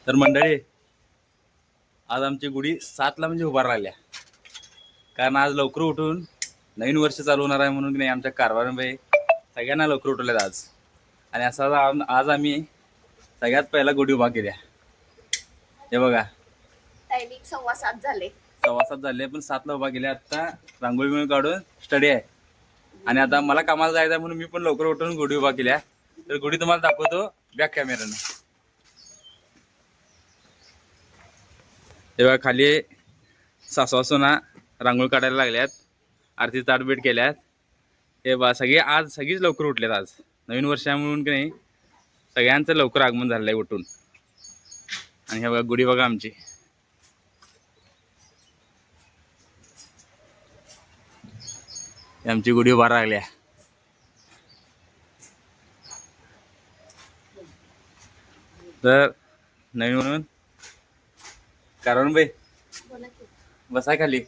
तर मंडळी, आज आमची गुढी 7ला म्हणजे उभार राहिल्या, कारण आज लवकर उठून नवीन वर्ष चालू होणार आहे म्हणून नाही आमच्या कारभारबाई सगळ्यांना लवकर उठवल्यात आज. आणि असा आज आम्ही सगळ्यात पहिला गुढी उभा केल्या. हे बघा, टायमिंग 7:15 झाले. 7:15 झाले, पण 7ला उभा केल्या. आता रांगोळी मिळून काढून स्टडी आहे आणि आता मला कामाला जायचं आहे म्हणून मी पण लवकर उठून गुढी उभा केल्या. तर गुढी तुम्हाला दाखवतो बॅक कॅमेरानं. तेव्हा खाली सासवासुना रांगोळी काढायला लागल्यात, आरती ताटबीट केल्यात. हे बा सगळीच लवकर उठल्यात. आज नवीन वर्ष आहे म्हणून की नाही सगळ्यांचं लवकर आगमन झालेलं आहे उठून. आणि हे बघा गुढी बघा आमची. आमची गुढी उभा राहिल्या. तर नवीन म्हणून कारण बाई बसाय खाली.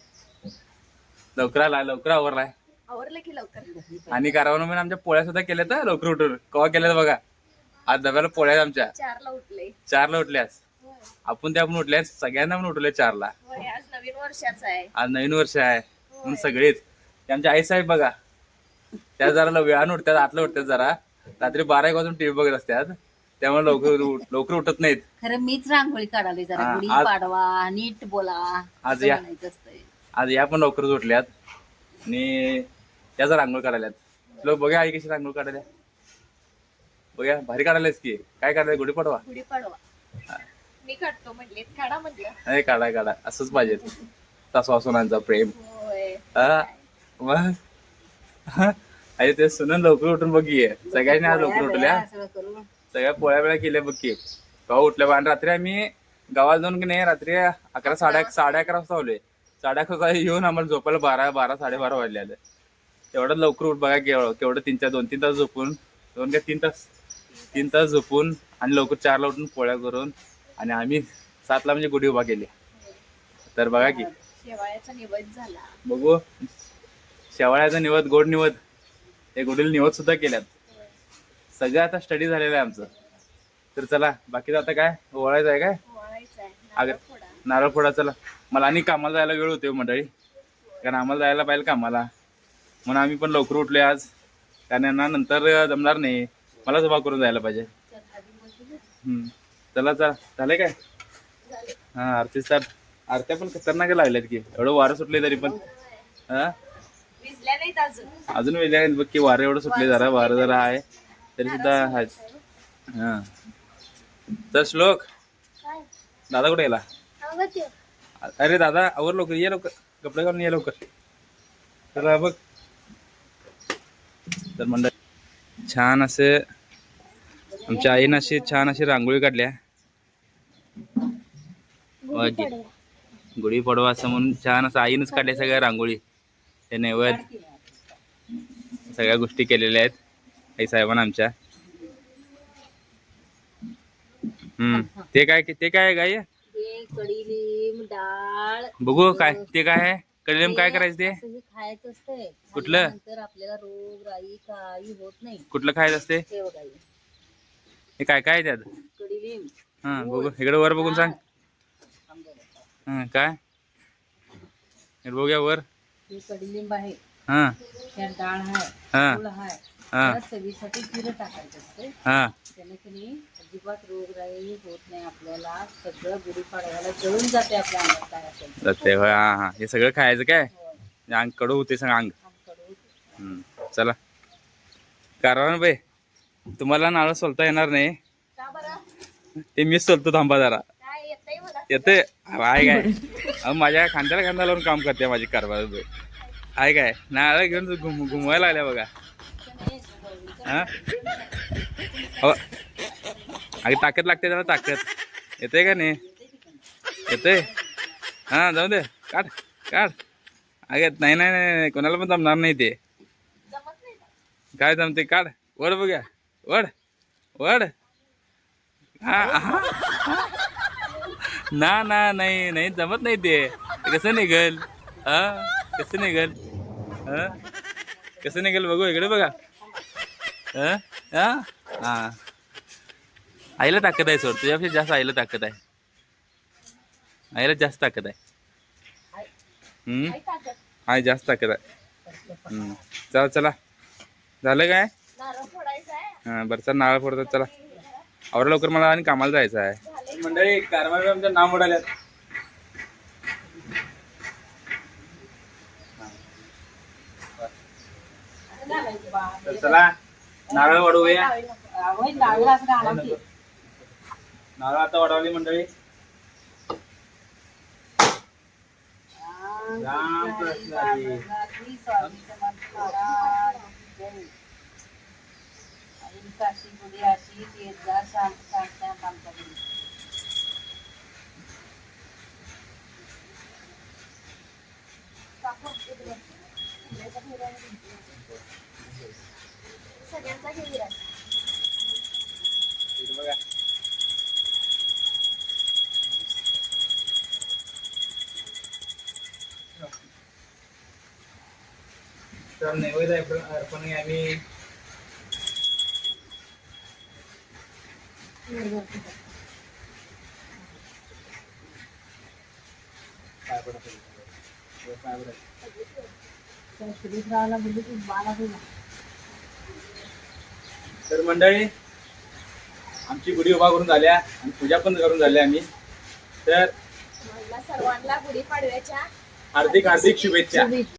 लवकर आला, लवकर आवरलाय. आवरलं की लवकर. आणि कारवान म्हणून आमच्या पोळ्या सुद्धा केल्या तर लवकर उठून. कवा केल्यात बघा. आज डब्याला पोळ्या आमच्या 4ला उठले. 4ला उठल्यास. आपण त्या पण उठल्यास, सगळ्यांना पण उठवले 4ला. आज नवीन वर्षाचं आहे. आज नवीन वर्ष आहे म्हणून सगळेच. आमच्या आई साहेब बघा, त्या जरा वेळानं उठतात, 8ला उठतात. जरा रात्री 12-1 वाजून टीव्ही बघत असतात, त्यामुळे लवकर उठत नाहीत. खरं मीच रांगोळी काढाली जरा. गुढी पाडवा, नीट बोला. आज या पण लवकरच उठल्यात आणि त्याचा रांगोळी काढाल्यात. लोक बघा आई कशी रांगोळी काढाल्या. बघा भारी काढायलाच की. काय काढायला? गुढी पाडवा. गुढी पाडवा मी काढतो म्हटले, काढा म्हटलं. नाही, काढा असंच पाहिजे. सासू-सुनांचा प्रेम. मग आई ते सुनन लवकर उठून बघी. सगळ्यांनी आज लवकर उठल्या, सगळ्या पोळ्या वेळा केल्या बघी. केव्हा उठल्या. आणि रात्री आम्ही गावाला जाऊन की नाही रात्री 11 साडे 11 वाजता आलोय. 11:30 वाजता येऊन आम्हाला झोपायला 12 साडेबारा वाजले आले. तेवढं लवकर उठ बघा. केवढं 2-3 तास झोपून, 3 तास झोपून आणि लवकर 4ला उठून पोळ्या करून आणि आम्ही 7ला म्हणजे गुढी उभा केली. तर बघा की शेवाळ्याचा निवद झाला. बघू, शेवाळ्याचा निवद, गोड निवद, हे गुढीला निवद सुद्धा केल्यात. सगळं आता स्टडी झालेलं आहे आमचं. तर चला बाकीचं आता काय ओवाळायचं आहे. काय नारळ फोडा. चला, मला आणि कामाला जायला वेळ होते मंडळी, कारण आम्हाला जायला पाहिजे कामाला. म्हणून आम्ही पण लवकर उठलोय आज, कारण यांना नंतर जमणार नाही. मलाच उभा करून जायला पाहिजे. चला झालंय काय? हा, आरत्या पण खतरनाक लागल्यात की. एवढं वारं सुटले तरी पण अजून वेगळ्या आहेत बघ की. वारं एवढं सुटले, जरा वारं जरा आहे तरी सुद्धा आहे. हा, तर श्लोक दादा कुठे गेला? अरे दादा आवर लवकर, ये लवकर, कपडे घालून ये लवकर. तर बघ, तर मंडळ छान असे आमच्या आईनं छान अशी रांगोळी काढल्या. गुढी पाडवा असं म्हणून छान असं आईनच काढल्या सगळ्या रांगोळी. ते नैवेद सगळ्या गोष्टी केलेल्या आहेत आई साहेबांना आमच्या. ते काय गाय? कडीलिंब, डाळ. बघू काय ते काय आहे. कडीलिंब काय करायचं? ते खायचं असतंय. कुठलं? तर आपल्याला रोग राई काही होत नाही. कुठलं खायचं असते? हे काय काय त्यात? कडीलिंब. हा, बघू इकडे वर बघून सांग. काय बघूया वर. कडीलिंब आहे, हा, डाळ आहे, चवीसाठी जिरं टाकायचं असते. त्याने की नाही अजिबात रोग राई होत नाही आपल्याला. सगळं गुढी पाडव्याला जळून जाते आपल्या अंगात काय असेल जाते. हा, हे सगळं खायचं काय? अंग कडू होते सांग अंग. चला कारवान बाई, तुम्हाला नारळ सोलता येणार नाही, ते मीच सोलतो. थांबा जरा. येते काय? माझ्या खांद्याला खांदा लावून काम करते माझी कारभार बाई. आहे काय? नारळ घेऊन घुमवायला लागल्या बघा. हा, अगे ताकद लागते त्याला, ताकद. येते का नाही? येते. हा, जाऊ दे, काढ. अगे नाही, कोणाला पण जमणार नाही ते. काय जमते? काढ. वड बघूया. वड. नाही जमत नाही ते. कसं निघल? कसं निघल बघू. इकडे बघा. आईला ताकद आहे सोड, तुझ्यापेक्षा जास्त आईला ताकद आहे. आईला जास्त ताकद आहे. काय ताकद आई जास्त ताकद आहे. चला चला झालं काय? नारळ फोडायचा आहे. हा बरं चल नारळ फोडतात चला. आवरा लवकर मला आणि कामाला जायचं आहे. मंडळी कारभार आमचं नाव मोडाल्यात. तर चला नारळ वाढवूया. नारळ आता वाढवली मंडळी. रामकृष्ण हरी. काशी गुडी अशी येत जा शांत सगळ्यांचा घे विराज. इकडे बघा. तर नैवेद्य अर्पण आम्ही तर मंडळी आमची गुढी उभा करून झाल्या आणि पूजा पण करून झाल्या आम्ही. तर मला सर्वांना गुढीपाडव्याच्या हार्दिक हार्दिक शुभेच्छा.